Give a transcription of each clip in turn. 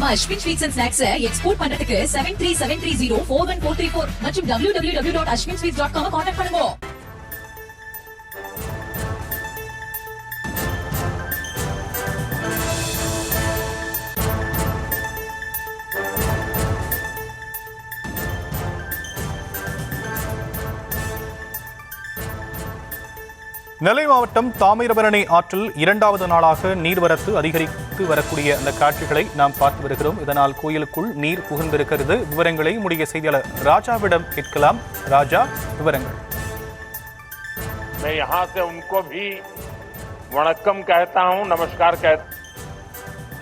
நம்ம Ashwin sweets and snacks export பண்றதுக்கு 7373041434 மற்றும் www.ashwinsweets.com கான்டாக்ட் பண்ணுங்க. நெல்லை மாவட்டம் தாமிரபரணி ஆற்றில் இரண்டாவது நாளாக நீர்வரத்து அதிகரித்து வரக்கூடிய அந்த காட்சிகளை நாம் பார்த்து வருகிறோம். இதனால் கோயிலுக்குள் நீர் புகுந்திருக்கிறது. விவரங்களை முடிய செய்தியாளர் ராஜாவிடம் கேட்கலாம். ராஜா, விவரங்கள். मैं यहाँ से उनको भी वणक्कम कहता हूँ, नमस्कार कहता.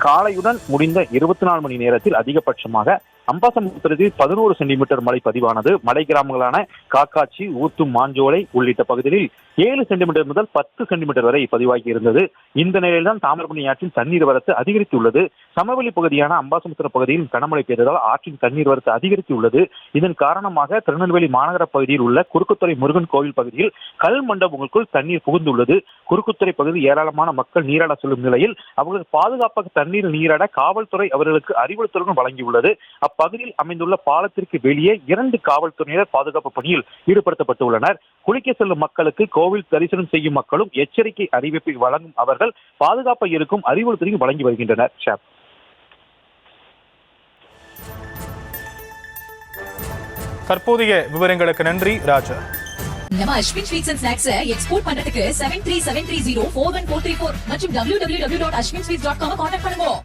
காலையுடன் முடிந்த 24 மணி நேரத்தில் அதிகபட்சமாக அம்பாசமுத்திரத்தில் 11 சென்டிமீட்டர் மழை பதிவானது. மலை கிராமங்களான காக்காச்சி, ஊத்தும், மாஞ்சோலை உள்ளிட்ட பகுதிகளில் 7 சென்டிமீட்டர் முதல் 10 சென்டிமீட்டர் வரை பதிவாகி இருந்தது. இந்த நிலையில்தான் தாமிரபரணி ஆற்றின் தண்ணீர் வரத்து அதிகரித்துள்ளது. சமவெளி பகுதியான அம்பாசமுத்திரம் பகுதியில் கனமழை பெய்ததால் ஆற்றின் தண்ணீர் வரத்து அதிகரித்துள்ளது. இதன் காரணமாக திருநெல்வேலி மாநகர பகுதியில் உள்ள குறுக்குத்துறை முருகன் கோவில் பகுதியில் கல் மண்டபங்களுக்குள் தண்ணீர் புகுந்துள்ளது. குறுக்குத்துறை பகுதியில் ஏராளமான மக்கள் நீராட செல்லும் நிலையில் அவர்கள் பாதுகாப்பாக தண்ணீர் நீராட காவல்துறை அவர்களுக்கு அறிவுறுத்தல்கள் வழங்கியுள்ளது. அப்பகுதியில் அமைந்துள்ள பாலத்திற்கு வெளியே 2 காவல்துறையினர் பாதுகாப்பு பணியில் ஈடுபடுத்தப்பட்டுள்ளனர். குளிக்க செல்லும் மக்களுக்கு கோவில் தரிசனம் செய்யும் மக்களும் எச்சரிக்கை அறிவிப்பை வழங்கும் அவர்கள் பாதுகாப்பை இருக்கும் அறிவுறுத்தலையும் வழங்கி வருகின்றனர். தற்போதைய விவரங்களுக்கு நன்றி ராஜா. நம்ம Ashwin sweets and snacks export பண்றதுக்கு 7373041434 மற்றும் www.ashwinsweets.com கான்டாக்ட் பண்ணுங்க.